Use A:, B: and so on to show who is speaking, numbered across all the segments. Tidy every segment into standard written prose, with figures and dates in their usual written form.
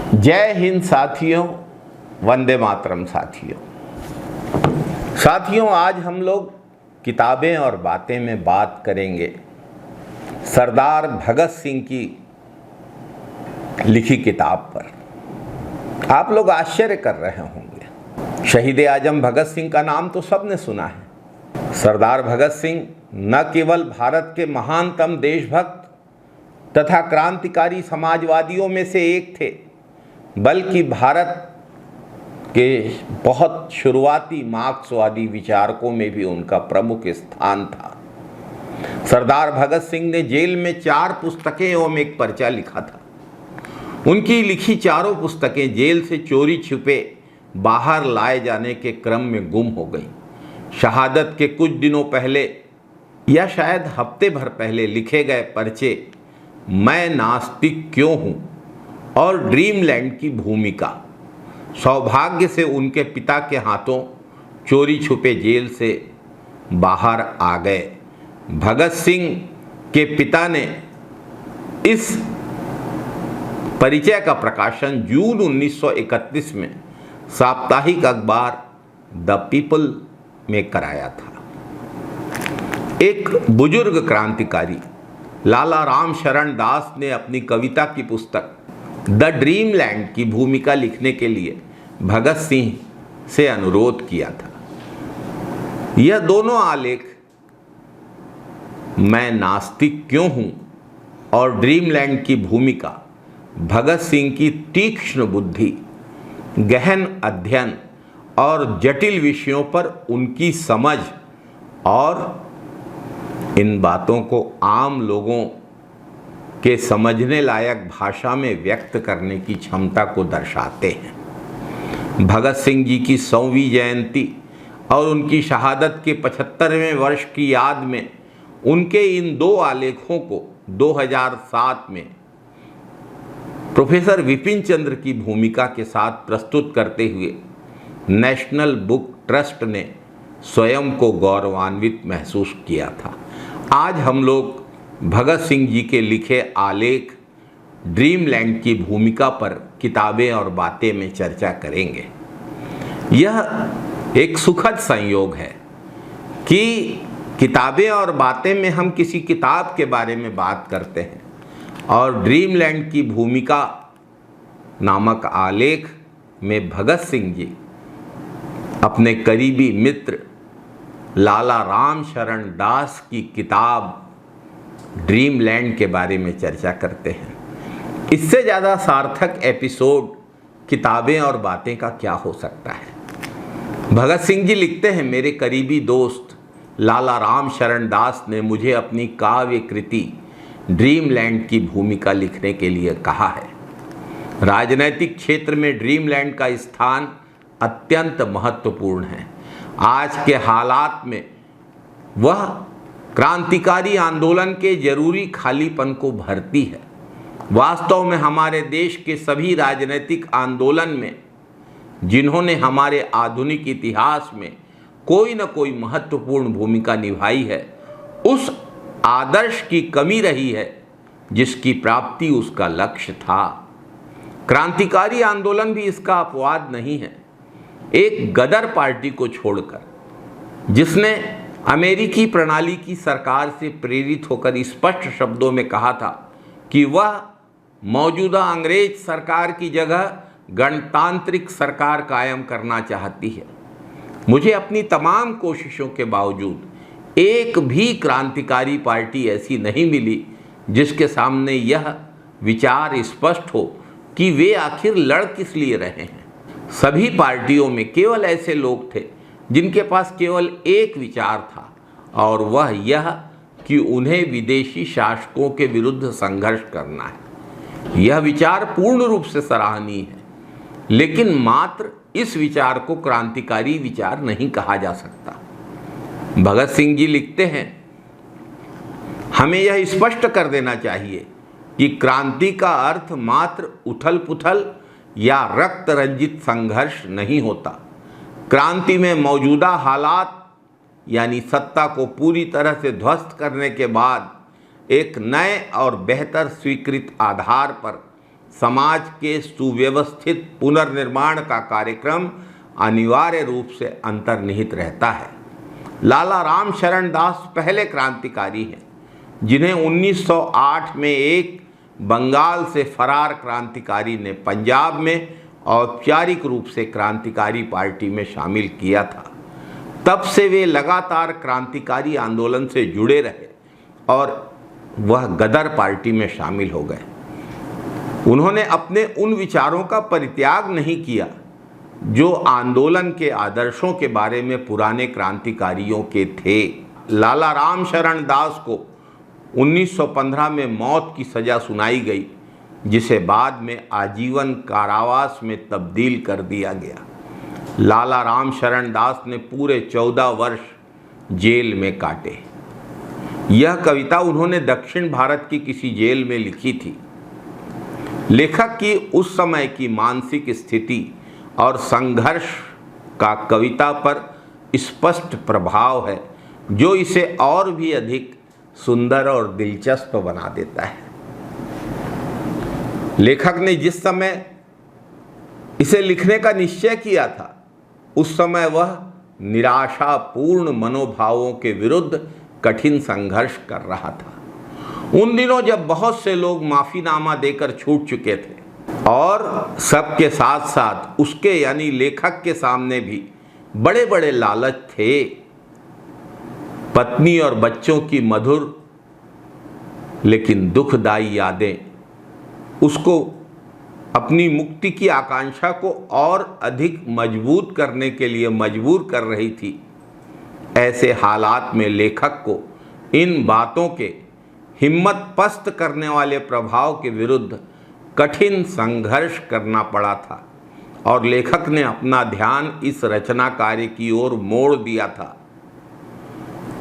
A: जय हिंद साथियों, वंदे मातरम साथियों, आज हम लोग किताबें और बातें में बात करेंगे सरदार भगत सिंह की लिखी किताब पर। आप लोग आश्चर्य कर रहे होंगे, शहीद आजम भगत सिंह का नाम तो सबने सुना है। सरदार भगत सिंह न केवल भारत के महानतम देशभक्त तथा क्रांतिकारी समाजवादियों में से एक थे, बल्कि भारत के बहुत शुरुआती मार्क्सवादी विचारकों में भी उनका प्रमुख स्थान था। सरदार भगत सिंह ने जेल में 4 पुस्तकें एवं एक पर्चा लिखा था। उनकी लिखी चारों पुस्तकें जेल से चोरी छिपे बाहर लाए जाने के क्रम में गुम हो गईं। शहादत के कुछ दिनों पहले या शायद हफ्ते भर पहले लिखे गए पर्चे मैं नास्तिक क्यों हूँ और ड्रीमलैंड की भूमिका सौभाग्य से उनके पिता के हाथों चोरी छुपे जेल से बाहर आ गए। भगत सिंह के पिता ने इस परिचय का प्रकाशन जून 1931 में साप्ताहिक अखबार द पीपल में कराया था। एक बुजुर्ग क्रांतिकारी लाला राम शरण दास ने अपनी कविता की पुस्तक द ड्रीमलैंड की भूमिका लिखने के लिए भगत सिंह से अनुरोध किया था। यह दोनों आलेख मैं नास्तिक क्यों हूं और ड्रीमलैंड की भूमिका भगत सिंह की तीक्ष्ण बुद्धि, गहन अध्ययन और जटिल विषयों पर उनकी समझ और इन बातों को आम लोगों के समझने लायक भाषा में व्यक्त करने की क्षमता को दर्शाते हैं। भगत सिंह जी की 100वीं जयंती और उनकी शहादत के 75वें वर्ष की याद में उनके इन 2 आलेखों को 2007 में प्रोफेसर विपिन चंद्र की भूमिका के साथ प्रस्तुत करते हुए नेशनल बुक ट्रस्ट ने स्वयं को गौरवान्वित महसूस किया था। आज हम लोग भगत सिंह जी के लिखे आलेख ड्रीमलैंड की भूमिका पर किताबें और बातें में चर्चा करेंगे। यह एक सुखद संयोग है कि किताबें और बातें में हम किसी किताब के बारे में बात करते हैं और ड्रीमलैंड की भूमिका नामक आलेख में भगत सिंह जी अपने करीबी मित्र लाला राम शरण दास की किताब ड्रीमलैंड के बारे में चर्चा करते हैं। इससे ज़्यादा सार्थक एपिसोड किताबें और बातें का क्या हो सकता है। भगत सिंह जी लिखते हैं, मेरे करीबी दोस्त लाला राम शरण दास ने मुझे अपनी काव्य कृति ड्रीमलैंड की भूमिका लिखने के लिए कहा है। राजनैतिक क्षेत्र में ड्रीमलैंड का स्थान अत्यंत महत्वपूर्ण है। आज के हालात में वह क्रांतिकारी आंदोलन के जरूरी खालीपन को भरती है। वास्तव में हमारे देश के सभी राजनीतिक आंदोलन में जिन्होंने हमारे आधुनिक इतिहास में कोई न कोई महत्वपूर्ण भूमिका निभाई है, उस आदर्श की कमी रही है जिसकी प्राप्ति उसका लक्ष्य था। क्रांतिकारी आंदोलन भी इसका अपवाद नहीं है। एक गदर पार्टी को छोड़कर, जिसने अमेरिकी प्रणाली की सरकार से प्रेरित होकर स्पष्ट शब्दों में कहा था कि वह मौजूदा अंग्रेज सरकार की जगह गणतांत्रिक सरकार कायम करना चाहती है, मुझे अपनी तमाम कोशिशों के बावजूद एक भी क्रांतिकारी पार्टी ऐसी नहीं मिली जिसके सामने यह विचार स्पष्ट हो कि वे आखिर लड़ किस लिए रहे हैं। सभी पार्टियों में केवल ऐसे लोग थे जिनके पास केवल एक विचार था, और वह यह कि उन्हें विदेशी शासकों के विरुद्ध संघर्ष करना है। यह विचार पूर्ण रूप से सराहनीय है, लेकिन मात्र इस विचार को क्रांतिकारी विचार नहीं कहा जा सकता। भगत सिंह जी लिखते हैं, हमें यह स्पष्ट कर देना चाहिए कि क्रांति का अर्थ मात्र उथल पुथल या रक्त रंजित संघर्ष नहीं होता। क्रांति में मौजूदा हालात यानी सत्ता को पूरी तरह से ध्वस्त करने के बाद एक नए और बेहतर स्वीकृत आधार पर समाज के सुव्यवस्थित पुनर्निर्माण का कार्यक्रम अनिवार्य रूप से अंतर्निहित रहता है। लाला रामशरण दास पहले क्रांतिकारी हैं जिन्हें 1908 में एक बंगाल से फरार क्रांतिकारी ने पंजाब में औपचारिक रूप से क्रांतिकारी पार्टी में शामिल किया था। तब से वे लगातार क्रांतिकारी आंदोलन से जुड़े रहे और वह गदर पार्टी में शामिल हो गए। उन्होंने अपने उन विचारों का परित्याग नहीं किया जो आंदोलन के आदर्शों के बारे में पुराने क्रांतिकारियों के थे। लाला रामशरण दास को 1915 में मौत की सजा सुनाई गई, जिसे बाद में आजीवन कारावास में तब्दील कर दिया गया। लाला रामशरण दास ने पूरे 14 वर्ष जेल में काटे। यह कविता उन्होंने दक्षिण भारत की किसी जेल में लिखी थी। लेखक की उस समय की मानसिक स्थिति और संघर्ष का कविता पर स्पष्ट प्रभाव है, जो इसे और भी अधिक सुंदर और दिलचस्प बना देता है। लेखक ने जिस समय इसे लिखने का निश्चय किया था, उस समय वह निराशापूर्ण मनोभावों के विरुद्ध कठिन संघर्ष कर रहा था। उन दिनों जब बहुत से लोग माफीनामा देकर छूट चुके थे और सबके साथ साथ उसके यानी लेखक के सामने भी बड़े बड़े लालच थे। पत्नी और बच्चों की मधुर लेकिन दुखदायी यादें उसको अपनी मुक्ति की आकांक्षा को और अधिक मजबूत करने के लिए मजबूर कर रही थी। ऐसे हालात में लेखक को इन बातों के हिम्मत पस्त करने वाले प्रभाव के विरुद्ध कठिन संघर्ष करना पड़ा था और लेखक ने अपना ध्यान इस रचना कार्य की ओर मोड़ दिया था।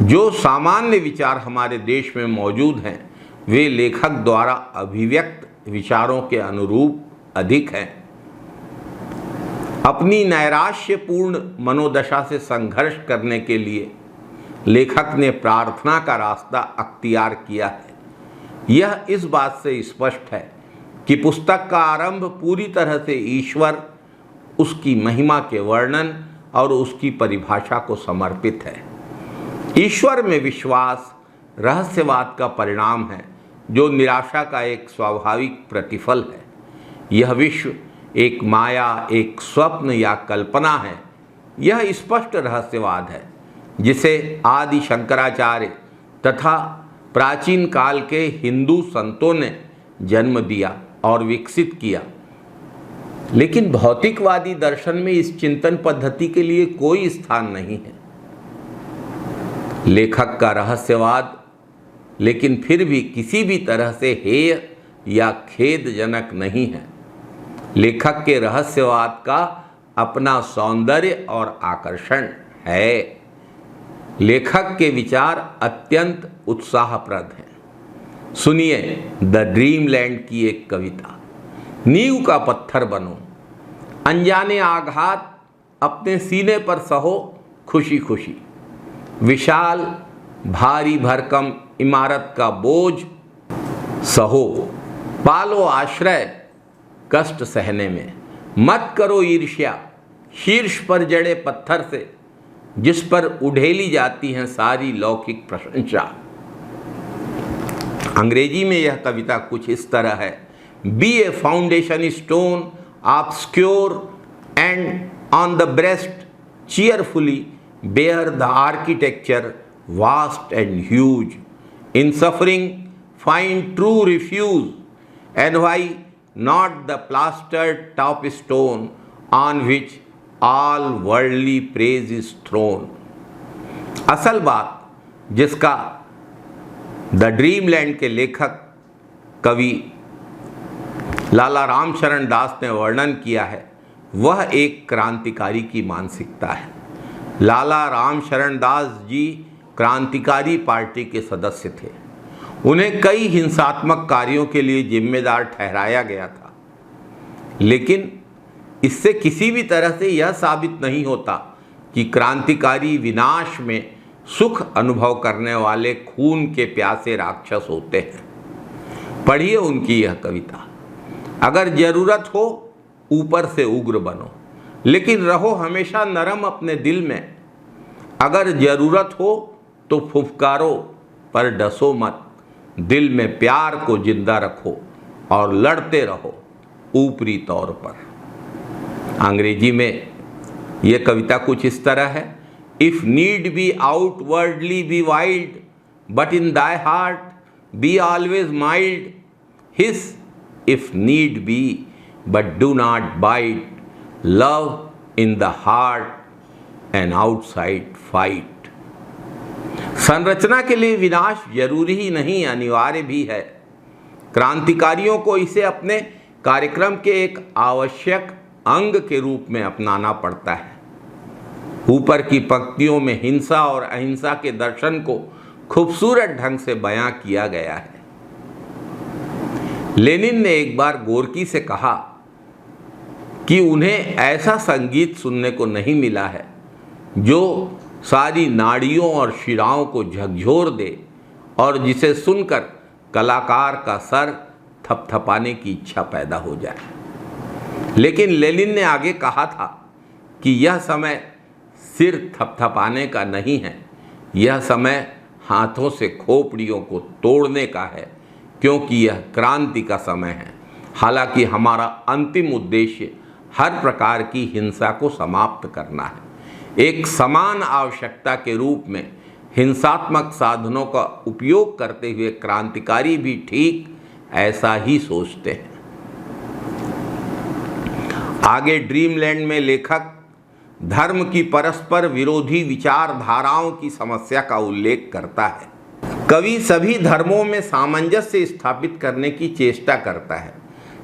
A: जो सामान्य विचार हमारे देश में मौजूद हैं, वे लेखक द्वारा अभिव्यक्त विचारों के अनुरूप अधिक हैं। अपनी नैराश्यपूर्ण मनोदशा से संघर्ष करने के लिए लेखक ने प्रार्थना का रास्ता अख्तियार किया है। यह इस बात से स्पष्ट है कि पुस्तक का आरंभ पूरी तरह से ईश्वर, उसकी महिमा के वर्णन और उसकी परिभाषा को समर्पित है। ईश्वर में विश्वास रहस्यवाद का परिणाम है, जो निराशा का एक स्वाभाविक प्रतिफल है। यह विश्व एक माया, एक स्वप्न या कल्पना है। यह स्पष्ट रहस्यवाद है जिसे आदि शंकराचार्य तथा प्राचीन काल के हिंदू संतों ने जन्म दिया और विकसित किया। लेकिन भौतिकवादी दर्शन में इस चिंतन पद्धति के लिए कोई स्थान नहीं है। लेखक का रहस्यवाद लेकिन फिर भी किसी भी तरह से हेय या खेदजनक नहीं है। लेखक के रहस्यवाद का अपना सौंदर्य और आकर्षण है। लेखक के विचार अत्यंत उत्साहप्रद हैं। सुनिए द ड्रीमलैंड की एक कविता। नींव का पत्थर बनो, अनजाने आघात अपने सीने पर सहो खुशी खुशी। विशाल भारी भरकम इमारत का बोझ सहो, पालो आश्रय कष्ट सहने में। मत करो ईर्ष्या शीर्ष पर जड़े पत्थर से, जिस पर उड़ेली जाती हैं सारी लौकिक प्रशंसा। अंग्रेजी में यह कविता कुछ इस तरह है। Be a foundation stone obscure and on the breast cheerfully bear the architecture vast and huge. In suffering find true refuge, and why not the plastered top stone on which all worldly praise is thrown. असल बात जिसका the dreamland के लेखक कवि लाला रामशरण दास ने वर्णन किया है, वह एक क्रांतिकारी की मानसिकता है। लाला रामशरण दास जी क्रांतिकारी पार्टी के सदस्य थे। उन्हें कई हिंसात्मक कार्यों के लिए जिम्मेदार ठहराया गया था, लेकिन इससे किसी भी तरह से यह साबित नहीं होता कि क्रांतिकारी विनाश में सुख अनुभव करने वाले खून के प्यासे राक्षस होते हैं। पढ़िए उनकी यह कविता। अगर जरूरत हो ऊपर से उग्र बनो, लेकिन रहो हमेशा नरम अपने दिल में। अगर जरूरत हो तो फुफकारो पर डसो मत, दिल में प्यार को जिंदा रखो और लड़ते रहो ऊपरी तौर पर। अंग्रेजी में यह कविता कुछ इस तरह है, if need be outwardly be wild, but in thy heart be always mild, hiss if need be but do not bite, love in the heart and outside fight. संरचना के लिए विनाश जरूरी ही नहीं, अनिवार्य भी है। क्रांतिकारियों को इसे अपने कार्यक्रम के एक आवश्यक अंग के रूप में अपनाना पड़ता है। ऊपर की पंक्तियों में हिंसा और अहिंसा के दर्शन को खूबसूरत ढंग से बयां किया गया है। लेनिन ने एक बार गोर्की से कहा कि उन्हें ऐसा संगीत सुनने को नहीं मिला है जो सारी नाड़ियों और शिराओं को झकझोर दे और जिसे सुनकर कलाकार का सर थपथपाने की इच्छा पैदा हो जाए। लेकिन लेनिन ने आगे कहा था कि यह समय सिर थपथपाने का नहीं है, यह समय हाथों से खोपड़ियों को तोड़ने का है, क्योंकि यह क्रांति का समय है। हालांकि हमारा अंतिम उद्देश्य हर प्रकार की हिंसा को समाप्त करना है। एक समान आवश्यकता के रूप में हिंसात्मक साधनों का उपयोग करते हुए क्रांतिकारी भी ठीक ऐसा ही सोचते हैं। आगे ड्रीमलैंड में लेखक धर्म की परस्पर विरोधी विचारधाराओं की समस्या का उल्लेख करता है। कवि सभी धर्मों में सामंजस्य स्थापित करने की चेष्टा करता है,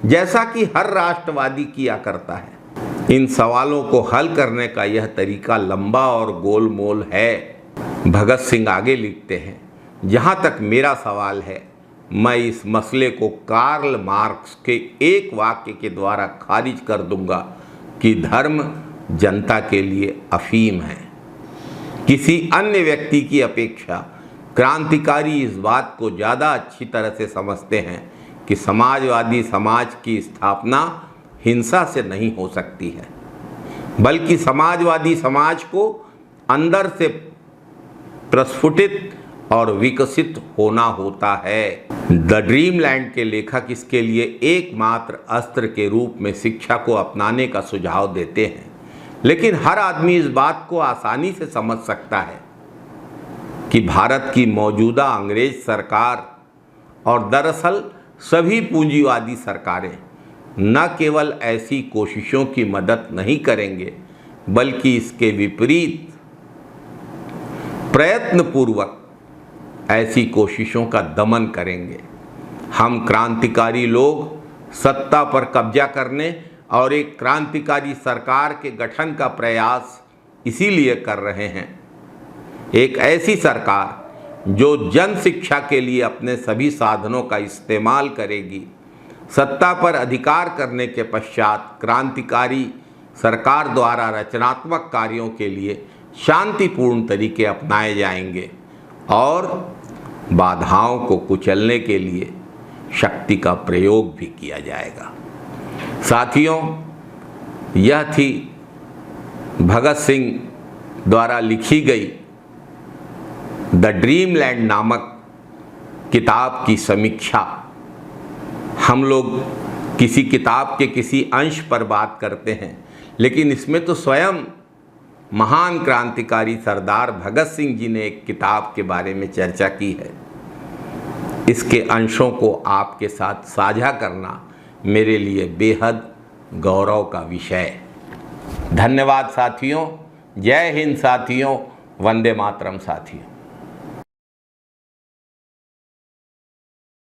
A: जैसा कि हर राष्ट्रवादी किया करता है। इन सवालों को हल करने का यह तरीका लंबा और गोलमोल है। भगत सिंह आगे लिखते हैं, जहाँ तक मेरा सवाल है, मैं इस मसले को कार्ल मार्क्स के एक वाक्य के द्वारा खारिज कर दूंगा कि धर्म जनता के लिए अफीम है। किसी अन्य व्यक्ति की अपेक्षा क्रांतिकारी इस बात को ज़्यादा अच्छी तरह से समझते हैं कि समाजवादी समाज की स्थापना हिंसा से नहीं हो सकती है, बल्कि समाजवादी समाज को अंदर से प्रस्फुटित और विकसित होना होता है। द ड्रीमलैंड के लेखक इसके लिए एकमात्र अस्त्र के रूप में शिक्षा को अपनाने का सुझाव देते हैं, लेकिन हर आदमी इस बात को आसानी से समझ सकता है कि भारत की मौजूदा अंग्रेज सरकार और दरअसल सभी पूंजीवादी सरकारें न केवल ऐसी कोशिशों की मदद नहीं करेंगे, बल्कि इसके विपरीत प्रयत्नपूर्वक ऐसी कोशिशों का दमन करेंगे। हम क्रांतिकारी लोग सत्ता पर कब्जा करने और एक क्रांतिकारी सरकार के गठन का प्रयास इसीलिए कर रहे हैं। एक ऐसी सरकार जो जन शिक्षा के लिए अपने सभी साधनों का इस्तेमाल करेगी। सत्ता पर अधिकार करने के पश्चात क्रांतिकारी सरकार द्वारा रचनात्मक कार्यों के लिए शांतिपूर्ण तरीके अपनाए जाएंगे और बाधाओं को कुचलने के लिए शक्ति का प्रयोग भी किया जाएगा। साथियों, यह थी भगत सिंह द्वारा लिखी गई द ड्रीमलैंड नामक किताब की समीक्षा। हम लोग किसी किताब के किसी अंश पर बात करते हैं, लेकिन इसमें तो स्वयं महान क्रांतिकारी सरदार भगत सिंह जी ने एक किताब के बारे में चर्चा की है। इसके अंशों को आपके साथ साझा करना मेरे लिए बेहद गौरव का विषय। धन्यवाद साथियों। जय हिंद साथियों। वंदे मातरम साथियों।